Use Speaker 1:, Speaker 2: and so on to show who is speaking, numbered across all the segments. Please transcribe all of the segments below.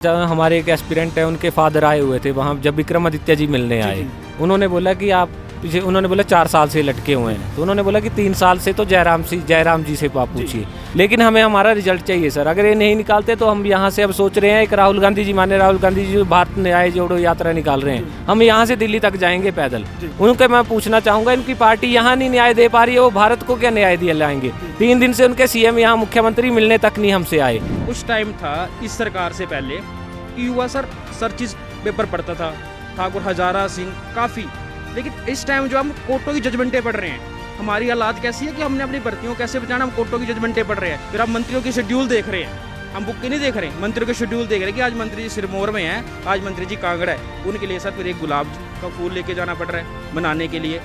Speaker 1: जहाँ हमारे एक एस्पिरेंट है, उनके फादर आए हुए थे वहाँ, जब विक्रमादित्य जी मिलने आए। उन्होंने बोला कि आप उन्होंने बोला 4 साल से लटके हुए हैं, तो उन्होंने बोला कि 3 साल से तो जयराम जी से आप पूछिए, लेकिन हमें हमारा रिजल्ट चाहिए सर। अगर ये नहीं निकालते तो हम यहाँ से अब सोच रहे हैं, एक राहुल गांधी जी जो भारत न्याय जोड़ो यात्रा निकाल रहे हैं, हम यहाँ से दिल्ली तक जाएंगे पैदल। उनके मैं पूछना चाहूँगा, इनकी पार्टी यहाँ नहीं न्याय दे पा रही है, वो भारत को क्या न्याय दिया लाएंगे? 3 दिन से उनके सीएम यहाँ मुख्यमंत्री मिलने तक नहीं हमसे आए।
Speaker 2: कुछ टाइम था इस सरकार से पहले कि युवा सर्चिज पेपर पढ़ता था, ठाकुर हजारा सिंह काफ़ी, लेकिन इस टाइम जो हम कोर्टों की जजमेंटें पढ़ रहे हैं, हमारी हालात कैसी है कि हमने अपनी भर्तियों कैसे बचाना, हम कोर्टों की जजमेंटें पढ़ रहे हैं। फिर आप मंत्रियों की शेड्यूल देख रहे हैं, हम बुक की नहीं देख रहे हैं, मंत्रियों के शेड्यूल देख रहे हैं कि आज मंत्री जी सिरमौर में हैं, आज मंत्री जी कांगड़ा है, उनके लिए सर फिर एक गुलाब का फूल लेके जाना पड़ रहा है बनाने के लिए।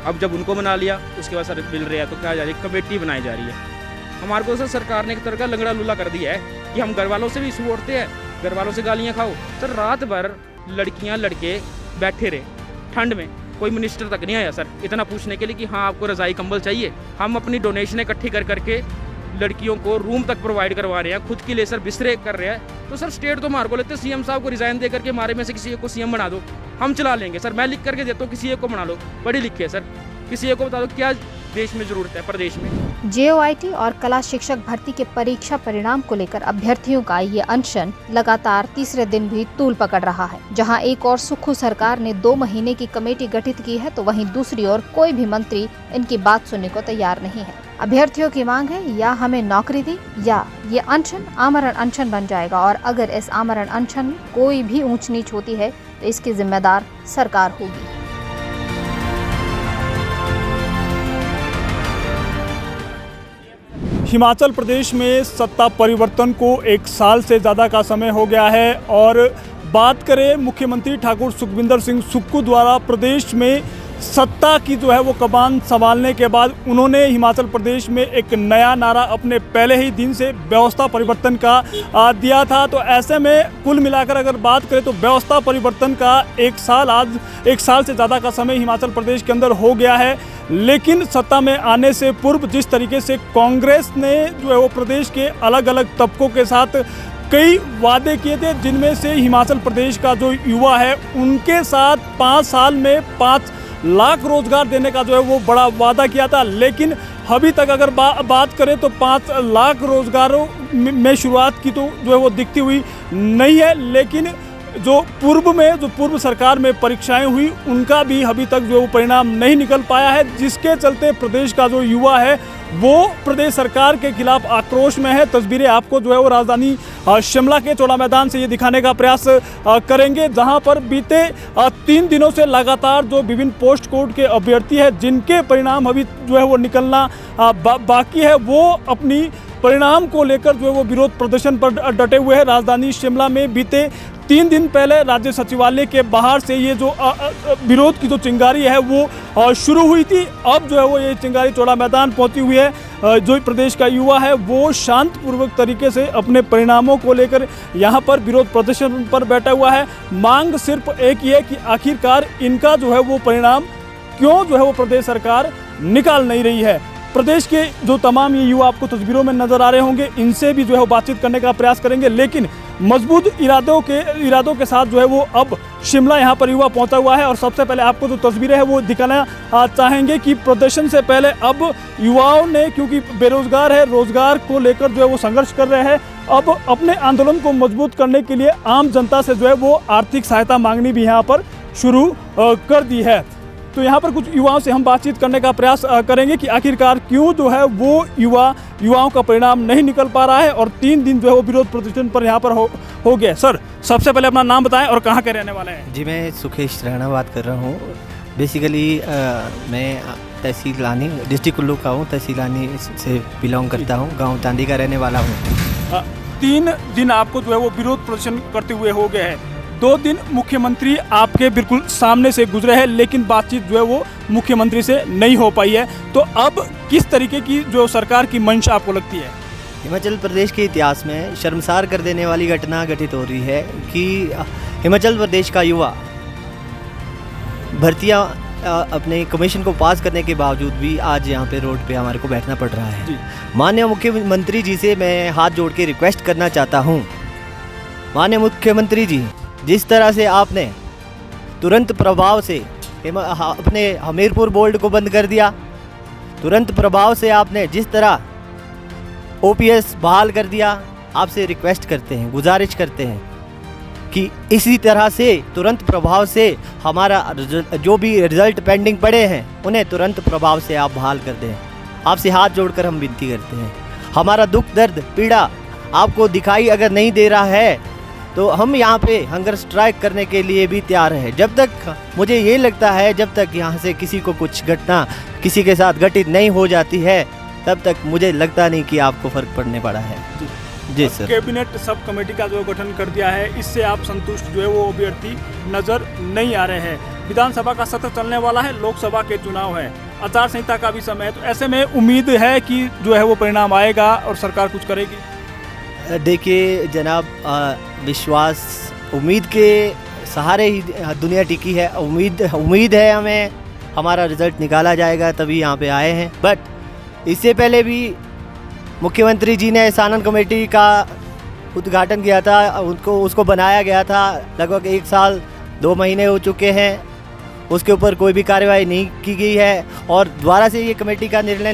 Speaker 2: अब जब उनको बना लिया उसके बाद सर मिल रहा है तो क्या जा रही है, कमेटी बनाई जा रही है। हमारे को सर सरकार ने एक तरह का लंगड़ा लूला कर दिया है कि हम घर वालों से भी इशू उठते हैं, घर वालों से गालियाँ खाओ। सर रात भर लड़कियाँ लड़के बैठे रहे ठंड में, कोई मिनिस्टर तक नहीं आया सर इतना पूछने के लिए कि हाँ आपको रज़ाई कंबल चाहिए। हम अपनी डोनेशन इकट्ठी कर करके लड़कियों को रूम तक प्रोवाइड करवा रहे हैं, खुद के लिए सर बिस्तरे कर रहे हैं। तो सर स्टेट तो हमारे को लेते, सीएम साहब को रिजाइन दे करके हमारे में से किसी एक को सीएम बना दो, हम चला लेंगे सर। मैं लिख करके देता हूँ, किसी एक को बना लो, पढ़े लिखे सर, किसी एक को बता दो क्या देश में जरूरत है, प्रदेश में।
Speaker 3: JOIT और कला शिक्षक भर्ती के परीक्षा परिणाम को लेकर अभ्यर्थियों का ये अनशन लगातार तीसरे दिन भी तूल पकड़ रहा है। जहां एक और सुक्खू सरकार ने 2 महीने की कमेटी गठित की है, तो वहीं दूसरी ओर कोई भी मंत्री इनकी बात सुनने को तैयार नहीं है। अभ्यर्थियों की मांग है या हमें नौकरी दी या ये अनशन आमरण अनशन बन जाएगा, और अगर इस आमरण अनशन में कोई भी ऊंच नीच होती है तो इसकी जिम्मेदार सरकार होगी।
Speaker 4: हिमाचल प्रदेश में सत्ता परिवर्तन को 1 साल से ज़्यादा का समय हो गया है, और बात करें मुख्यमंत्री ठाकुर सुखविंदर सिंह सुक्खू द्वारा प्रदेश में सत्ता की जो है वो कमान संभालने के बाद उन्होंने हिमाचल प्रदेश में एक नया नारा अपने पहले ही दिन से व्यवस्था परिवर्तन का दिया था। तो ऐसे में कुल मिलाकर अगर बात करें तो व्यवस्था परिवर्तन का 1 साल से ज़्यादा का समय हिमाचल प्रदेश के अंदर हो गया है। लेकिन सत्ता में आने से पूर्व जिस तरीके से कांग्रेस ने जो है वो प्रदेश के अलग अलग तबकों के साथ कई वादे किए थे, जिनमें से हिमाचल प्रदेश का जो युवा है उनके साथ 5 साल में 5 लाख रोजगार देने का जो है वो बड़ा वादा किया था। लेकिन अभी तक अगर बात करें तो 5 लाख रोजगारों में शुरुआत की तो जो है वो दिखती हुई नहीं है। लेकिन जो पूर्व सरकार में परीक्षाएं हुई उनका भी अभी तक जो परिणाम नहीं निकल पाया है, जिसके चलते प्रदेश का जो युवा है वो प्रदेश सरकार के खिलाफ आक्रोश में है। तस्वीरें आपको जो है वो राजधानी शिमला के चौड़ा मैदान से ये दिखाने का प्रयास करेंगे, जहां पर बीते 3 दिनों से लगातार जो विभिन्न पोस्ट कोड के अभ्यर्थी है जिनके परिणाम अभी जो है वो निकलना बाकी है, वो अपनी परिणाम को लेकर जो है वो विरोध प्रदर्शन पर डटे हुए हैं। राजधानी शिमला में बीते 3 दिन पहले राज्य सचिवालय के बाहर से ये जो विरोध की जो चिंगारी है वो शुरू हुई थी। अब जो है वो ये चिंगारी चौड़ा मैदान पहुंची हुई है। जो प्रदेश का युवा है वो शांतपूर्वक तरीके से अपने परिणामों को लेकर यहाँ पर विरोध प्रदर्शन पर बैठा हुआ है। मांग सिर्फ एक ही है कि आखिरकार इनका जो है वो परिणाम क्यों जो है वो प्रदेश सरकार निकाल नहीं रही है। प्रदेश के जो तमाम ये युवा आपको तस्वीरों में नजर आ रहे होंगे, इनसे भी जो है बातचीत करने का प्रयास करेंगे, लेकिन मजबूत इरादों के साथ जो है वो अब शिमला यहाँ पर युवा पहुँचा हुआ है। और सबसे पहले आपको जो तस्वीरें हैं वो दिखाना चाहेंगे कि प्रदर्शन से पहले अब युवाओं ने, क्योंकि बेरोजगार है, रोजगार को लेकर जो है वो संघर्ष कर रहे हैं, अब अपने आंदोलन को मजबूत करने के लिए आम जनता से जो है वो आर्थिक सहायता मांगनी भी यहाँ पर शुरू कर दी है। तो यहाँ पर कुछ युवाओं से हम बातचीत करने का प्रयास करेंगे कि आखिरकार क्यों जो है वो युवाओं का परिणाम नहीं निकल पा रहा है, और 3 दिन जो है वो विरोध प्रदर्शन पर यहाँ पर हो गया। सर, सबसे पहले अपना नाम बताएं और कहाँ के रहने वाले हैं?
Speaker 5: जी, मैं सुखेश राणा बात कर रहा हूँ। बेसिकली मैं तहसील आनी, डिस्ट्रिक्ट कुल्लू का हूँ, तहसील आनी से बिलोंग करता हूँ, गाँव चांदी का रहने वाला हूँ।
Speaker 4: 3 दिन आपको जो है वो विरोध प्रदर्शन करते हुए हो गए हैं। 2 दिन मुख्यमंत्री आपके बिल्कुल सामने से गुजरे हैं, लेकिन बातचीत जो है वो मुख्यमंत्री से नहीं हो पाई है। तो अब किस तरीके की जो सरकार की मंश आपको लगती है?
Speaker 5: हिमाचल प्रदेश के इतिहास में शर्मसार कर देने वाली घटना घटित हो रही है कि हिमाचल प्रदेश का युवा भर्तियां अपने कमीशन को पास करने के बावजूद भी आज यहाँ पे रोड पे हमारे को बैठना पड़ रहा है। माननीय मुख्यमंत्री जी से मैं हाथ जोड़ के रिक्वेस्ट करना चाहता हूँ माननीय मुख्यमंत्री जी, जिस तरह से आपने तुरंत प्रभाव से अपने हमीरपुर बोर्ड को बंद कर दिया, तुरंत प्रभाव से आपने जिस तरह ओपीएस बहाल कर दिया, आपसे रिक्वेस्ट करते हैं, गुजारिश करते हैं कि इसी तरह से तुरंत प्रभाव से हमारा जो भी रिजल्ट पेंडिंग पड़े हैं उन्हें तुरंत प्रभाव से आप बहाल कर दें। आपसे हाथ जोड़कर हम विनती करते हैं। हमारा दुख दर्द पीड़ा आपको दिखाई अगर नहीं दे रहा है तो हम यहाँ पे हंगर स्ट्राइक करने के लिए भी तैयार हैं। जब तक मुझे ये लगता है, जब तक यहाँ से किसी को कुछ घटना किसी के साथ घटित नहीं हो जाती है, तब तक मुझे लगता नहीं कि आपको फ़र्क पड़ने पड़ा है। जी सर।
Speaker 4: कैबिनेट सब कमेटी का जो गठन कर दिया है, इससे आप संतुष्ट जो है वो अभ्यर्थी नजर नहीं आ रहे हैं। विधानसभा का सत्र चलने वाला है, लोकसभा के चुनाव है, आचार संहिता का भी समय है, तो ऐसे में उम्मीद है कि जो है वो परिणाम आएगा और सरकार कुछ करेगी।
Speaker 5: देखिए जनाब, विश्वास उम्मीद के सहारे ही दुनिया टिकी है। उम्मीद है हमें हमारा रिजल्ट निकाला जाएगा, तभी यहाँ पे आए हैं। बट इससे पहले भी मुख्यमंत्री जी ने सानन कमेटी का उद्घाटन किया था, उसको बनाया गया था। लगभग 1 साल 2 महीने हो चुके हैं, उसके ऊपर कोई भी कार्रवाई नहीं की गई है और दोबारा से ये कमेटी का निर्णय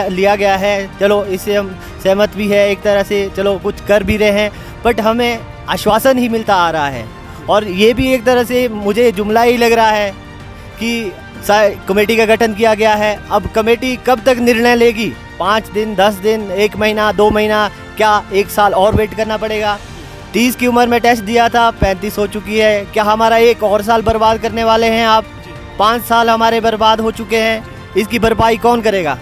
Speaker 5: लिया गया है। चलो इससे हम सहमत भी है एक तरह से, चलो कुछ कर भी रहे हैं, बट हमें आश्वासन ही मिलता आ रहा है। और ये भी एक तरह से मुझे जुमला ही लग रहा है कि कमेटी का गठन किया गया है, अब कमेटी कब तक निर्णय लेगी? 5 दिन, 10 दिन, 1 महीना, 2 महीना, क्या 1 साल और वेट करना पड़ेगा? 30 की उम्र में टेस्ट दिया था, 35 हो चुकी है। क्या हमारा 1 और साल बर्बाद करने वाले हैं आप? 5 साल हमारे बर्बाद हो चुके हैं, इसकी भरपाई कौन करेगा?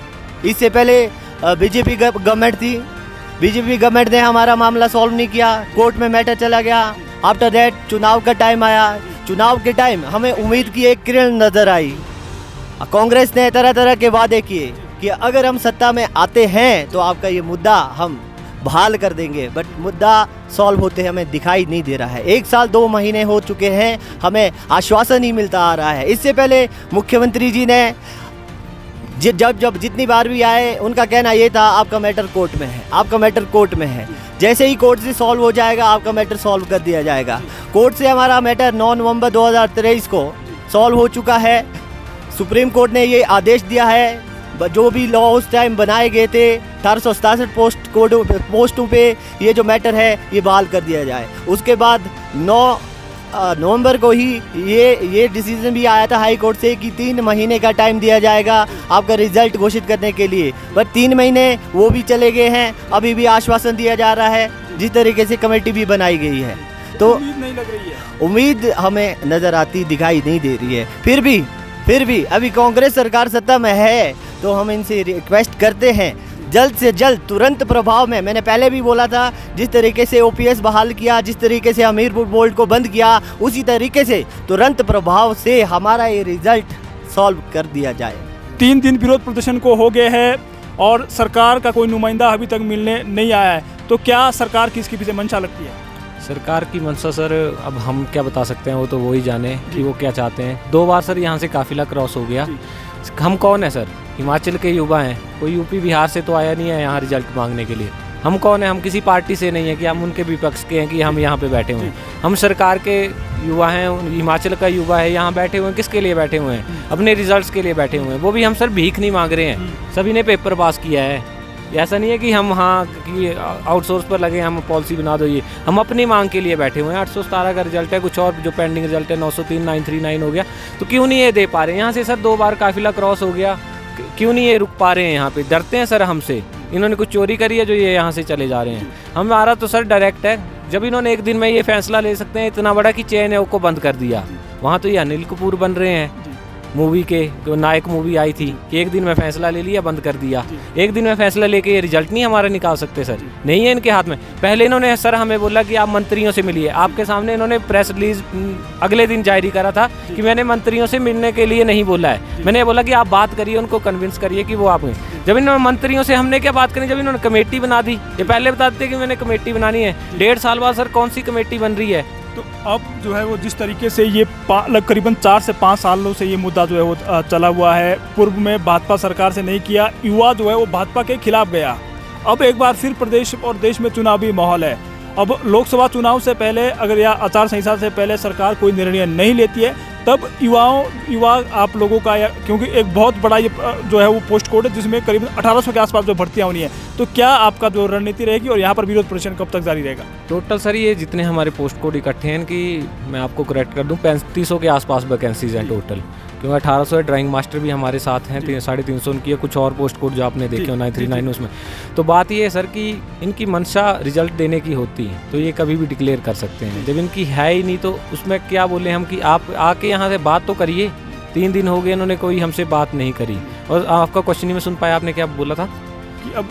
Speaker 5: इससे पहले बीजेपी गवर्नमेंट थी, बीजेपी गवर्नमेंट ने हमारा मामला सॉल्व नहीं किया, कोर्ट में मैटर चला गया। आफ्टर दैट चुनाव का टाइम आया, चुनाव के टाइम हमें उम्मीद की एक किरण नजर आई। कांग्रेस ने तरह तरह के वादे किए कि अगर हम सत्ता में आते हैं तो आपका ये मुद्दा हम बहाल कर देंगे, बट मुद्दा सॉल्व होते हमें दिखाई नहीं दे रहा है। 1 साल 2 महीने हो चुके हैं, हमें आश्वासन ही मिलता आ रहा है। इससे पहले मुख्यमंत्री जी ने जब जितनी बार भी आए, उनका कहना ये था आपका मैटर कोर्ट में है, आपका मैटर कोर्ट में है, जैसे ही कोर्ट से सॉल्व हो जाएगा आपका मैटर सॉल्व कर दिया जाएगा। कोर्ट से हमारा मैटर 9 नवंबर 2023 को सॉल्व हो चुका है। सुप्रीम कोर्ट ने ये आदेश दिया है, जो भी लॉ उस टाइम बनाए गए थे 1867 पोस्टों पे ये जो मैटर है ये बहाल कर दिया जाए। उसके बाद 9 नवंबर को ही ये डिसीजन भी आया था हाई कोर्ट से कि 3 महीने का टाइम दिया जाएगा आपका रिजल्ट घोषित करने के लिए, बट 3 महीने वो भी चले गए हैं। अभी भी आश्वासन दिया जा रहा है, जिस तरीके से कमेटी भी बनाई गई है, तो
Speaker 4: उम्मीद नहीं लग रही है,
Speaker 5: उम्मीद हमें नज़र आती दिखाई नहीं दे रही है। फिर भी अभी कांग्रेस सरकार सत्ता में है, तो हम इनसे रिक्वेस्ट करते हैं जल्द से जल्द तुरंत प्रभाव में, मैंने पहले भी बोला था, जिस तरीके से ओपीएस बहाल किया, जिस तरीके से हमीरपुर बोर्ड को बंद किया, उसी तरीके से तुरंत प्रभाव से हमारा ये रिजल्ट सॉल्व कर दिया जाए।
Speaker 4: 3 दिन विरोध प्रदर्शन को हो गए हैं और सरकार का कोई नुमाइंदा अभी तक मिलने नहीं आया है, तो क्या सरकार की इसके पीछे मंशा लगती है?
Speaker 1: सरकार की मंशा सर अब हम क्या बता सकते हैं, वो तो वो ही जाने कि वो क्या चाहते हैं। 2 बार सर यहाँ से काफिला क्रॉस हो गया। हम कौन है सर? हिमाचल के युवा हैं, कोई यूपी बिहार से तो आया नहीं है यहाँ रिजल्ट मांगने के लिए। हम कौन है? हम किसी पार्टी से नहीं है कि हम उनके विपक्ष के हैं कि हम यहाँ पे बैठे हुए हैं। हम सरकार के युवा हैं, हिमाचल का युवा है, यहाँ बैठे हुए हैं। किसके लिए बैठे हुए हैं? अपने रिजल्ट्स के लिए बैठे हुए हैं। वो भी हम सर भीख नहीं मांग रहे हैं, सभी ने पेपर पास किया है। ऐसा नहीं है कि हम हाँ कि आउटसोर्स पर लगे हम पॉलिसी बना दो, ये हम अपनी मांग के लिए बैठे हुए हैं। 817 का रिजल्ट है, कुछ और जो पेंडिंग रिजल्ट है 903, 939 हो गया, तो क्यों नहीं ये दे पा रहे हैं? यहाँ से सर 2 बार काफिला क्रॉस हो गया, क्यों नहीं ये रुक पा रहे हैं? यहाँ पे डरते हैं सर हमसे, इन्होंने कुछ चोरी करी है जो ये यहाँ से चले जा रहे हैं। हमारा तो सर डायरेक्ट है, जब इन्होंने एक दिन में ये फैसला ले सकते हैं इतना बड़ा कि चेन को बंद कर दिया। वहाँ तो ये अनिल कपूर बन रहे हैं, मूवी के नायक मूवी आई थी कि एक दिन में फैसला ले लिया, बंद कर दिया। एक दिन में फैसला लेके ये रिजल्ट नहीं हमारा निकाल सकते सर, नहीं है इनके हाथ में। पहले इन्होंने सर हमें बोला कि आप मंत्रियों से मिलिए, आपके सामने इन्होंने प्रेस रिलीज अगले दिन जारी करा था कि मैंने मंत्रियों से मिलने के लिए नहीं बोला है, मैंने बोला कि आप बात करिए, उनको कन्विंस करिए कि वो आप। जब इन्होंने मंत्रियों से हमने क्या बात करी, जब इन्होंने कमेटी बना दी। ये पहले बताते कि मैंने कमेटी बनानी है, 1.5 साल बाद सर कौन सी कमेटी बन रही है?
Speaker 4: तो अब जो है वो जिस तरीके से ये करीबन 4 से 5 सालों से ये मुद्दा जो है वो चला हुआ है, पूर्व में भाजपा सरकार से नहीं किया, युवा जो है वो भाजपा के खिलाफ गया। अब एक बार फिर प्रदेश और देश में चुनावी माहौल है। अब लोकसभा चुनाव से पहले अगर या आचार संहिता से पहले सरकार कोई निर्णय नहीं लेती है तब युवा आप लोगों का क्योंकि एक बहुत बड़ा ये जो है वो पोस्ट कोड है जिसमें करीब 1800 के आसपास जो भर्तियां होनी है, तो क्या आपका जो रणनीति रहेगी और यहाँ पर विरोध प्रदर्शन कब तक जारी रहेगा?
Speaker 1: टोटल सर ये जितने हमारे पोस्ट कोड इकट्ठे हैं कि मैं आपको करेक्ट कर दूं 3500 के आसपास वैकेंसीज हैं टोटल, क्योंकि 1800 ड्राइंग मास्टर भी हमारे साथ हैं, 350 उनकी है, कुछ और पोस्ट कोड जो आपने देखे हो 939 उसमें। तो बात ये है सर कि इनकी मंशा रिजल्ट देने की होती है तो ये कभी भी डिक्लेयर कर सकते हैं, जब इनकी है ही नहीं तो उसमें क्या बोले हम कि आप आके यहाँ से बात तो करिए। 3 दिन हो गए इन्होंने कोई हमसे बात नहीं करी। और आपका क्वेश्चन ही मैं सुन पाया, आपने क्या बोला था
Speaker 4: कि अब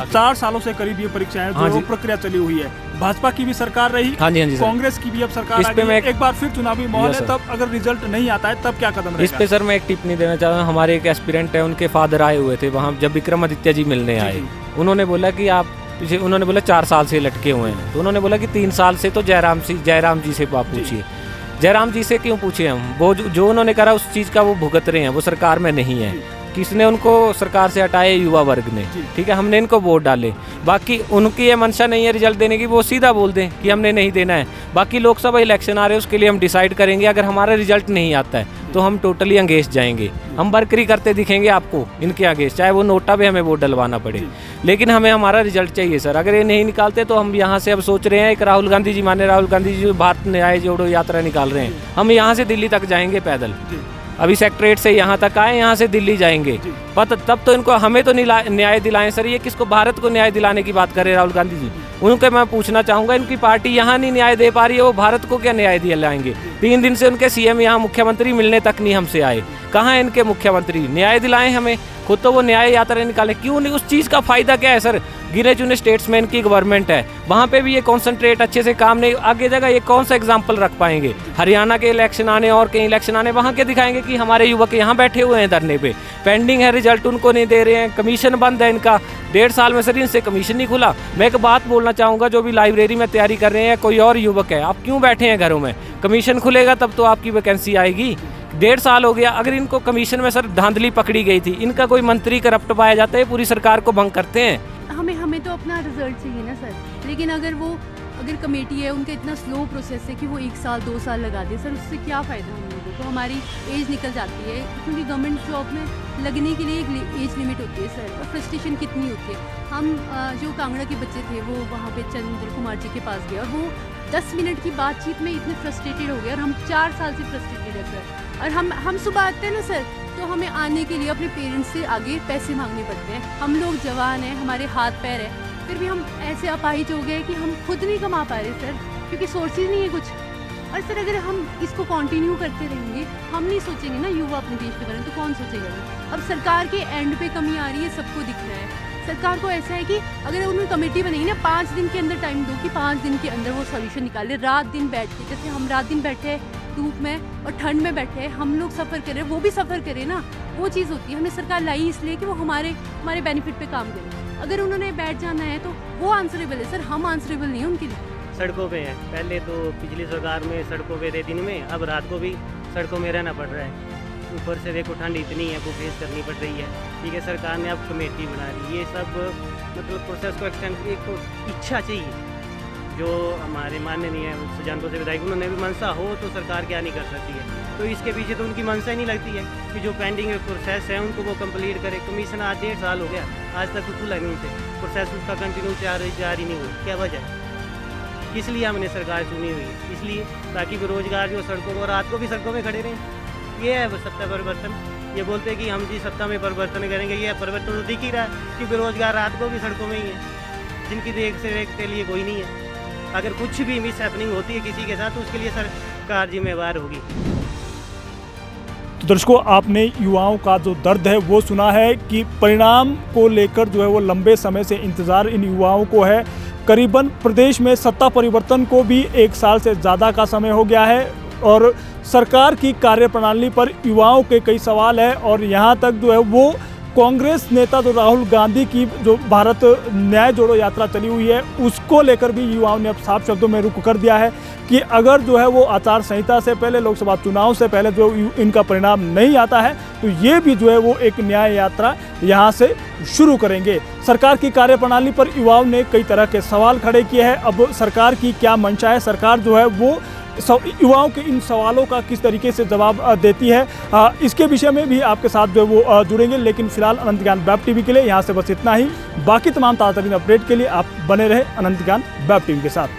Speaker 4: 4 सालों से करीब ये परीक्षाएं जो प्रक्रिया चली हुई है, भाजपा की भी सरकार रही,
Speaker 1: हाँ जी
Speaker 4: कांग्रेस की भी अब सरकार आ गई, एक बार फिर चुनावी माहौल है, तब अगर रिजल्ट नहीं आता है तब क्या कदम रहेगा?
Speaker 1: इस पे सर मैं एक टिप्पणी देना चाहता हूँ। हमारे एक एस्पिरेंट है, उनके फादर आए हुए थे वहाँ जब विक्रमादित्य जी मिलने आए। उन्होंने बोला कि आप उन्होंने बोला 4 साल से लटके हुए हैं, तो उन्होंने बोला कि 3 साल से तो जयराम जी से आप पूछिए। जयराम जी से क्यों पूछे हम? वो जो उन्होंने करा उस चीज़ का वो भुगत रहे हैं, वो सरकार में नहीं है। किसने उनको सरकार से हटाया? युवा वर्ग ने। ठीक है, हमने इनको वोट डाले। बाकी उनकी ये मंशा नहीं है रिजल्ट देने की, वो सीधा बोल दें कि हमने नहीं देना है। बाकी लोकसभा इलेक्शन आ रहे हैं, उसके लिए हम डिसाइड करेंगे। अगर हमारा रिजल्ट नहीं आता है तो हम टोटली अंगेंस्ट जाएंगे, हम बरकरी करते दिखेंगे आपको इनके अंगेंस्ट, चाहे वो नोटा भी हमें वोट डलवाना पड़े, लेकिन हमें हमारा रिजल्ट चाहिए सर। अगर ये नहीं निकालते तो हम यहाँ से अब सोच रहे हैं, एक राहुल गांधी जी, माने राहुल गांधी जी भारत न्याय जोड़ो यात्रा निकाल रहे हैं, हम यहाँ से दिल्ली तक जाएंगे पैदल। अभी सेक्रेटरीट से यहाँ तक आए, यहाँ से दिल्ली जाएंगे। तब तो इनको हमें तो न्याय दिलाएं सर। ये किसको? भारत को न्याय दिलाने की बात करे राहुल गांधी जी। उनके मैं पूछना चाहूँगा, इनकी पार्टी यहाँ नहीं न्याय दे पा रही है, वो भारत को क्या न्याय दिलाएंगे? 3 दिन से उनके सीएम यहाँ मुख्यमंत्री मिलने तक नहीं हमसे आए। कहाँ है इनके मुख्यमंत्री? न्याय दिलाएं हमें। खुद तो वो न्याय यात्रा निकाले, क्यों नहीं? उस चीज़ का फायदा क्या है सर? गिने चुने स्टेट्समैन की गवर्नमेंट है, वहाँ पे भी ये कॉन्सेंट्रेट अच्छे से काम नहीं, आगे जगह ये कौन सा एग्जाम्पल रख पाएंगे? हरियाणा के इलेक्शन आने और कहीं इलेक्शन आने, वहाँ के दिखाएंगे कि हमारे युवक यहाँ बैठे हुए हैं धरने पे, पेंडिंग है, रिजल्ट उनको नहीं दे रहे हैं, कमीशन बंद है इनका। 1.5 साल में सर इनसे कमीशन नहीं खुला। मैं एक बात बोलना चाहूँगा, जो भी लाइब्रेरी में तैयारी कर रहे हैं, कोई और युवक है, आप क्यों बैठे हैं घरों में? कमीशन खुलेगा तब तो आपकी वैकेंसी आएगी। 1.5 साल हो गया, अगर इनको कमीशन में सर धांधली पकड़ी गई थी, इनका कोई मंत्री करप्ट पाया जाता है, पूरी सरकार को भंग करते हैं।
Speaker 6: हमें तो अपना रिजल्ट चाहिए ना सर, लेकिन अगर कमेटी है उनका इतना स्लो प्रोसेस है कि वो 1 साल 2 साल लगा दे सर, उससे क्या फ़ायदा हम लोगों को? हमारी एज निकल जाती है, क्योंकि गवर्नमेंट जॉब में लगने के लिए एक एज लिमिट होती है सर, और फ्रस्ट्रेशन कितनी होती है। हम जो कांगड़ा के बच्चे थे वो वहाँ पे चंद्र कुमार जी के पास गए और वो 10 मिनट की बातचीत में इतने फ्रस्ट्रेटेड हो गए, और हम 4 साल से फ्रस्ट्रेटेड है सर। और हम सुबह आते हैं ना सर, तो हमें आने के लिए अपने पेरेंट्स से आगे पैसे मांगने पड़ते हैं। हम लोग जवान हैं, हमारे हाथ पैर है, फिर भी हम ऐसे अपाहिज हो गए कि हम खुद नहीं कमा पा रहे सर, क्योंकि सोर्सेज नहीं है कुछ। और सर अगर हम इसको कंटिन्यू करते रहेंगे, हम नहीं सोचेंगे ना युवा अपने देश के बारे में, तो कौन सोचेगा? अब सरकार के एंड पे कमी आ रही है, सबको दिख रहा है। सरकार को ऐसा है कि अगर उन्होंने कमेटी बनाई ना, 5 दिन के अंदर टाइम दो कि 5 दिन के अंदर वो सॉल्यूशन निकाले। रात दिन बैठ के, जैसे हम रात दिन बैठे हैं धूप में और ठंड में बैठे हैं, हम लोग सफ़र करें, वो भी सफ़र करें ना, वो चीज़ होती है। हमने सरकार लाई इसलिए कि वो हमारे बेनिफिट पे काम करे। अगर उन्होंने बैठ जाना है तो वो आंसरेबल है सर, हम आंसरेबल नहीं है उनके लिए।
Speaker 7: सड़कों पे है, पहले तो पिछली सरकार में सड़कों पे थे दिन में, अब रात को भी सड़कों में रहना पड़ रहा है। ऊपर से देखो ठंड इतनी है वो फेस करनी पड़ रही है। ठीक है, सरकार ने अब कमेटी बना रही, ये सब मतलब प्रोसेस को एक्सटेंड की एक इच्छा चाहिए। जो हमारे माननीय सुजानपुर से विधायक, उन्होंने भी मनसा हो तो सरकार क्या नहीं कर सकती है, तो इसके पीछे तो उनकी मनसा ही नहीं लगती है कि जो पेंडिंग प्रोसेस है उनको वो कंप्लीट करे। कमीशन आज 1.5 साल हो गया, आज तक खुला नहीं उनसे, प्रोसेस उसका कंटिन्यू जारी नहीं हुआ। क्या वजह है? इसलिए हमने सरकार चुनी हुई है, इसलिए ताकि बेरोजगार जो सड़कों को, रात को भी सड़कों में खड़े रहें। ये है सत्ता परिवर्तन। ये बोलते हैं कि हम जी सत्ता में परिवर्तन करेंगे, ये परिवर्तन तो दिख ही रहा है कि बेरोजगार रात को भी सड़कों में ही है, जिनकी देख से रेख के लिए कोई नहीं है। अगर कुछ भी मिस हैपनिंग होती है किसी के साथ तो उसके लिए सरकार जिम्मेवार होगी।
Speaker 4: तो दर्शकों, आपने युवाओं का जो दर्द है वो सुना है कि परिणाम को लेकर जो है वो लंबे समय से इंतज़ार इन युवाओं को है। करीबन प्रदेश में सत्ता परिवर्तन को भी 1 साल से ज़्यादा का समय हो गया है और सरकार की कार्यप्रणाली पर युवाओं के कई सवाल है और यहाँ तक जो है वो कांग्रेस नेता जो राहुल गांधी की जो भारत न्याय जोड़ो यात्रा चली हुई है उसको लेकर भी युवाओं ने अब साफ शब्दों में रुख कर दिया है कि अगर जो है वो आचार संहिता से पहले, लोकसभा चुनाव से पहले जो इनका परिणाम नहीं आता है तो ये भी जो है वो एक न्याय यात्रा यहाँ से शुरू करेंगे। सरकार की कार्यप्रणाली पर युवाओं ने कई तरह के सवाल खड़े किए हैं। अब सरकार की क्या मंशा है, सरकार जो है वो युवाओं के इन सवालों का किस तरीके से जवाब देती है, इसके विषय में भी आपके साथ जो है वो जुड़ेंगे। लेकिन फिलहाल अनंत ज्ञान वेब टीवी के लिए यहाँ से बस इतना ही। बाकी तमाम ताज़ा तरीन अपडेट के लिए आप बने रहे अनंत ज्ञान वेब टीवी के साथ।